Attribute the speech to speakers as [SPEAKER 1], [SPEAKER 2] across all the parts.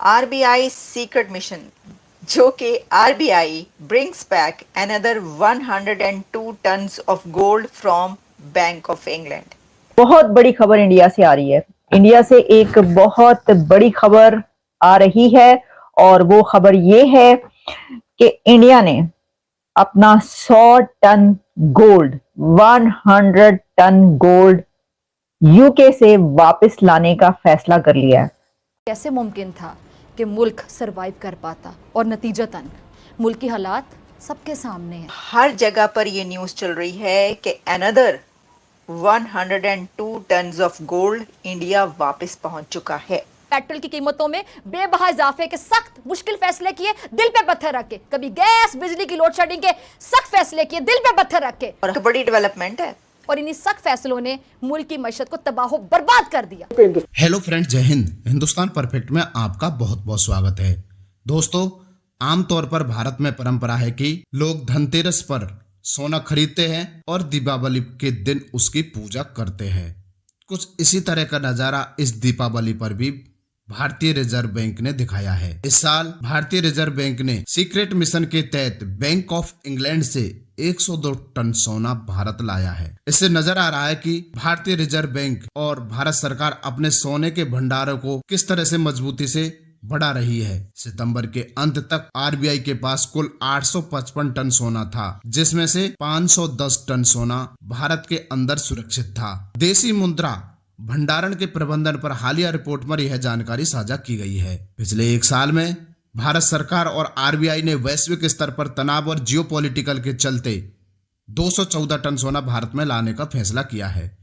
[SPEAKER 1] RBI secret mission जो कि RBI brings back another 102 turns of gold from Bank of England.
[SPEAKER 2] बहुत बड़ी खबर इंडिया से आ रही है। इंडिया से एक बहुत बड़ी खबर आ रही है और वो खबर ये है कि इंडिया ने अपना 100 ton gold 100 ton gold UK से वापस लाने का फैसला कर लिया है।
[SPEAKER 3] कैसे मुमकिन था कि मुल्क सरवाइव कर पाता और नतीजतन मुल्क की हालात सबके सामने है।
[SPEAKER 1] हर जगह पर ये न्यूज़ चल रही है कि another 102 turns of gold India वापस पहुंच चुका है।
[SPEAKER 3] पेट्रोल की कीमतों में बेबहा इजाफे के सख्त मुश्किल फैसले किए, दिल पे पत्थर रख के। कभी गैस बिजली की लोड शेडिंग के सख्त फैसले किए, दिल पे पत्थर रख के।
[SPEAKER 1] और बड़ी डेवलपमेंट है
[SPEAKER 3] और इन्हीं सख्त फैसलों ने मुल्क की मईशत को तबाह बर्बाद कर दिया।
[SPEAKER 4] हेलो फ्रेंड्स, जय हिंद। हिंदुस्तान परफेक्ट में आपका बहुत बहुत स्वागत है। दोस्तों, आमतौर पर भारत में परंपरा है कि लोग धनतेरस पर सोना खरीदते हैं और दीपावली के दिन उसकी पूजा करते हैं। कुछ इसी तरह का नजारा इस दीपावली पर भी भारतीय रिजर्व बैंक ने दिखाया है। इस साल भारतीय रिजर्व बैंक ने सीक्रेट मिशन के तहत बैंक ऑफ इंग्लैंड से 102 टन सोना भारत लाया है। इससे नजर आ रहा है कि भारतीय रिजर्व बैंक और भारत सरकार अपने सोने के भंडारों को किस तरह से मजबूती से बढ़ा रही है। सितंबर के अंत तक आरबीआई के पास कुल 855 टन सोना था, जिसमें से 510 टन सोना भारत के अंदर सुरक्षित था। देशी मुद्रा भंडारण के प्रबंधन पर हालिया रिपोर्ट में यह जानकारी साझा की गई है। पिछले एक साल में भारत सरकार और आरबीआई ने वैश्विक स्तर पर तनाव और जियोपॉलिटिकल के चलते 214 टन सोना भारत में लाने का फैसला किया है,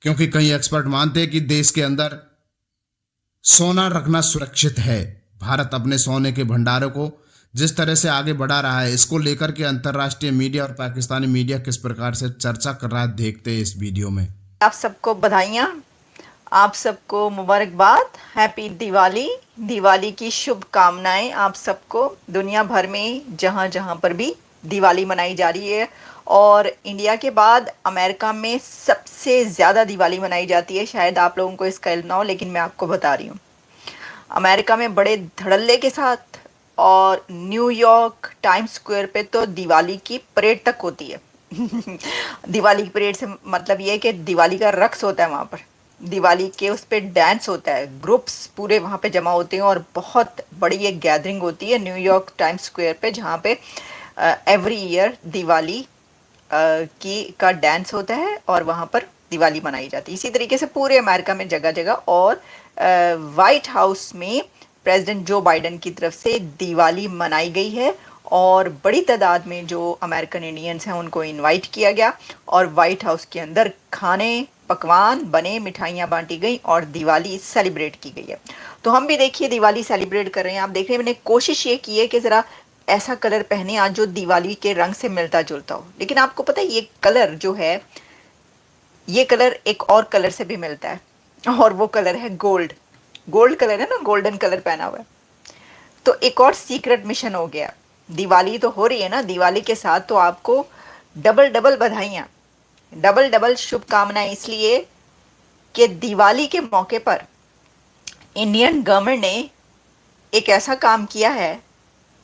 [SPEAKER 4] क्योंकि कई एक्सपर्ट मानते हैं कि देश के अंदर सोना रखना सुरक्षित है। भारत अपने सोने के भंडारों को जिस तरह से आगे बढ़ा रहा है, इसको लेकर के अंतर्राष्ट्रीय मीडिया और पाकिस्तानी मीडिया किस प्रकार से चर्चा कर रहा है, देखते हैं इस वीडियो में।
[SPEAKER 1] आप सबको बधाइयाँ, आप सबको मुबारकबाद, हैप्पी दिवाली। दिवाली की शुभकामनाएं आप सबको। दुनिया भर में जहां जहां पर भी दिवाली मनाई जा रही है और इंडिया के बाद अमेरिका में सबसे ज़्यादा दिवाली मनाई जाती है। शायद आप लोगों को इसका इल्म ना हो, लेकिन मैं आपको बता रही हूँ। अमेरिका में बड़े धड़ल्ले के साथ और न्यूयॉर्क टाइम्स स्क्वायर पे तो दिवाली की परेड तक होती है। दिवाली की परेड से मतलब ये है कि दिवाली का रक्स होता है वहाँ पर, दिवाली के उस पर डांस होता है, ग्रुप्स पूरे वहाँ पे जमा होते हैं और बहुत बड़ी एक गैदरिंग होती है न्यूयॉर्क टाइम्स स्क्वायर पे, जहाँ पे एवरी ईयर दिवाली का डांस होता है और वहाँ पर दिवाली मनाई जाती है। इसी तरीके से पूरे अमेरिका में जगह जगह और वाइट हाउस में प्रेसिडेंट जो बाइडन की तरफ से दिवाली मनाई गई है और बड़ी तादाद में जो अमेरिकन इंडियंस हैं उनको इनवाइट किया गया और वाइट हाउस के अंदर खाने पकवान बने, मिठाइयाँ बांटी गई और दिवाली सेलिब्रेट की गई है। तो हम भी देखिए दिवाली सेलिब्रेट कर रहे हैं। आप देख रहे हैं, मैंने कोशिश ये की है कि ज़रा ऐसा कलर पहने आज जो दिवाली के रंग से मिलता जुलता हो। लेकिन आपको पता है ये कलर जो है, ये कलर एक और कलर से भी मिलता है और वो कलर है गोल्ड। गोल्ड कलर है ना, गोल्डन कलर पहना हुआ है। तो एक और सीक्रेट मिशन हो गया। दिवाली तो हो रही है ना, दिवाली के साथ तो आपको डबल डबल बधाइयाँ, डबल डबल शुभकामनाएं, इसलिए कि दिवाली के मौके पर इंडियन गवर्नमेंट ने एक ऐसा काम किया है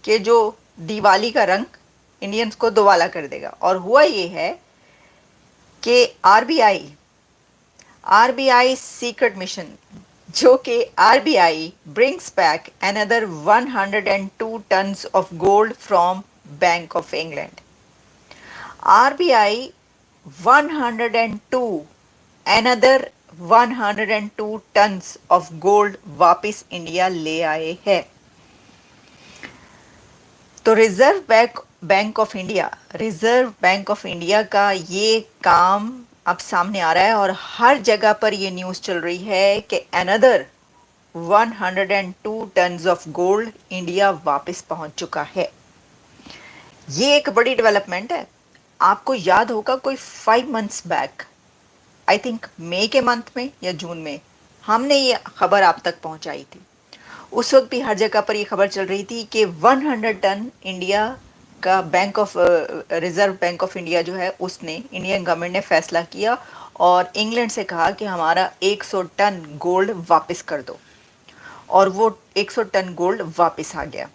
[SPEAKER 1] कि जो दिवाली का रंग इंडियंस को दोबाला कर देगा। और हुआ ये है कि आरबीआई सीक्रेट मिशन जो कि RBI brings back another 102 turns of gold from Bank of England. RBI 102 another 102 turns of gold वापस इंडिया ले आए हैं। तो रिजर्व बैंक ऑफ इंडिया का ये काम अब सामने आ रहा है और हर जगह पर ये न्यूज़ चल रही है कि another 102 turns of gold India वापस पहुंच चुका है। ये एक बड़ी डेवलपमेंट है। आपको याद होगा कोई 5 मंथ्स बैक, आई थिंक मई के मंथ में या जून में, हमने ये खबर आप तक पहुंचाई थी। उस वक्त भी हर जगह पर ये खबर चल रही थी कि 100 टन इंडिया का रिजर्व बैंक ऑफ इंडिया जो है उसने, इंडियन गवर्नमेंट ने फैसला किया और इंग्लैंड से कहा कि हमारा 100 टन गोल्ड वापस कर दो। और वो 100 टन गोल्ड वापस आ गया।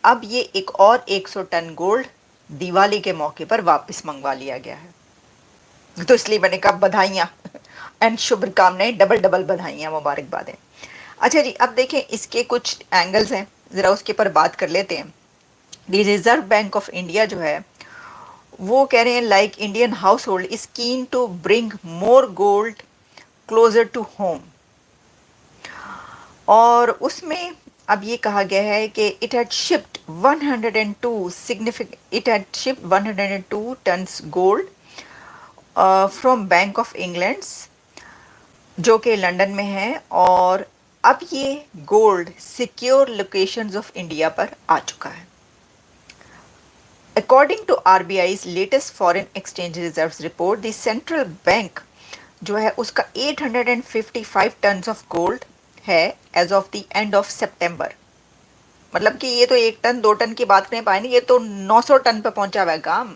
[SPEAKER 1] अब ये एक और 100 टन गोल्ड दिवाली के मौके पर वापस मंगवा लिया गया है। तो इसलिए मैंने कहा बधाइयाँ एंड शुभकामनाएं, डबल डबल बधाइयाँ, मुबारकबादें। अच्छा जी, अब देखें इसके कुछ एंगल्स हैं, ज़रा उसके पर बात कर लेते हैं। The Reserve Bank of India जो है वो कह रहे हैं like Indian household is keen to bring more gold closer to home. और उसमें अब ये कहा गया है कि it had shipped 102 tons gold from Bank of England जो कि लंदन में है, और अब ये gold secure locations of India पर आ चुका है। According to RBI's latest foreign exchange reserves report, the central bank जो है उसका 855 टन्स ऑफ गोल्ड है as of the end of सितंबर। मतलब कि ये तो 1 टन 2 टन की बात नहीं पाएंगे, ये तो 900 टन पे पहुंचा हुआ है काम।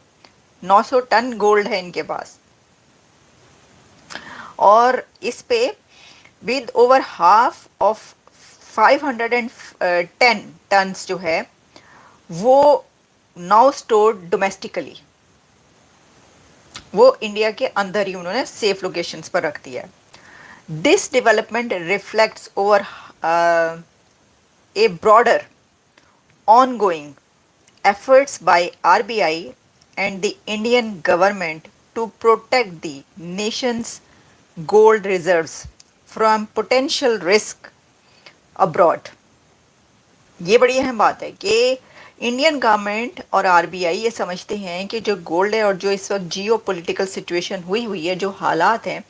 [SPEAKER 1] 900 टन गोल्ड है इनके पास, और इस पे with over half of 510 tons जो है वो नाउ स्टोर्ड डोमेस्टिकली, वो इंडिया के अंदर ही उन्होंने सेफ लोकेशंस पर रख दिया है। This development reflects over A broader ongoing efforts by RBI and the Indian government to protect the nation's gold reserves from potential risk abroad। ये बड़ी अहम बात है कि इंडियन गवर्नमेंट और आरबीआई ये समझते हैं कि जो गोल्ड है और जो इस वक्त जियो पोलिटिकल सिचुएशन हुई है, जो हालात हैं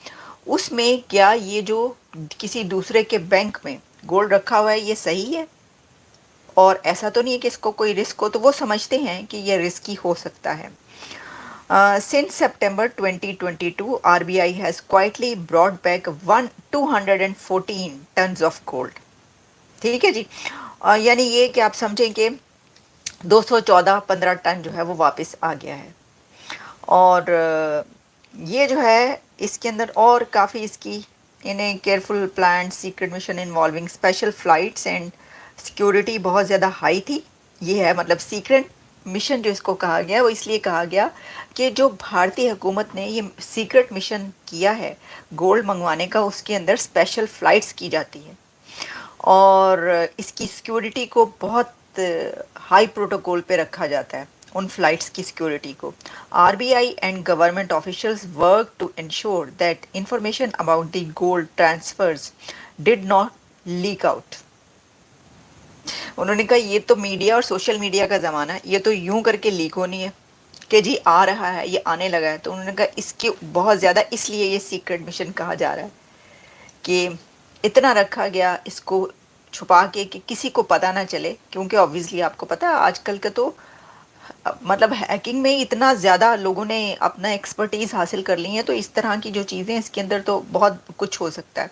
[SPEAKER 1] उसमें क्या ये जो किसी दूसरे के बैंक में गोल्ड रखा हुआ है ये सही है, और ऐसा तो नहीं है कि इसको कोई रिस्क हो। तो वो समझते हैं कि ये रिस्की हो सकता है। Since September 2022 RBI has quietly brought back 214 turns of gold. ठीक है जी, यानी ये कि आप समझें कि 214-15 टन जो है वो वापस आ गया है। और ये जो है इसके अंदर और काफ़ी इसकी इन्हें careful plan secret mission involving special flights and security बहुत ज़्यादा हाई थी। ये है मतलब सीक्रेट मिशन जो इसको कहा गया, वो इसलिए कहा गया कि जो भारतीय हुकूमत ने ये सीक्रेट मिशन किया है गोल्ड मंगवाने का, उसके अंदर स्पेशल फ़्लाइट्स की जाती है और इसकी सिक्योरिटी को बहुत हाई प्रोटोकॉल पे रखा जाता है, उन फ्लाइट्स की सिक्योरिटी को। RBI and government officials work to ensure that information about the gold transfers did not leak out. उन्होंने कहा ये तो मीडिया और सोशल मीडिया का ज़माना है, ये तो यूं करके लीक होनी है कि जी आ रहा है, ये आने लगा है। तो उन्होंने कहा इसके बहुत ज़्यादा, इसलिए ये सीक्रेट मिशन कहा जा रहा है कि इतना रखा गया इसको छुपा के कि किसी को पता ना चले, क्योंकि ऑब्वियसली आपको पता है आजकल का तो मतलब हैकिंग में इतना ज़्यादा लोगों ने अपना एक्सपर्टीज़ हासिल कर ली है, तो इस तरह की जो चीज़ें इसके अंदर तो बहुत कुछ हो सकता है।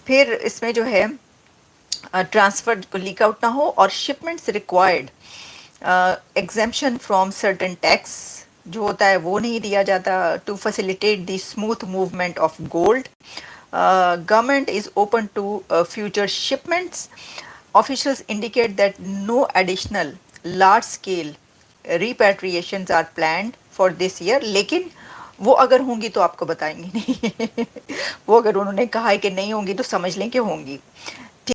[SPEAKER 1] फिर इसमें जो है ट्रांसफ़र लीक आउट ना हो, और shipments required exemption from certain tax जो होता है वो नहीं दिया जाता to facilitate the smooth movement of gold. Government is open to future shipments. Officials indicate that no additional large scale repatriations are planned for this year. लेकिन वो अगर होंगी तो आपको बताएंगे नहीं वो अगर उन्होंने कहा है कि नहीं होंगी तो समझ लें कि होंगी।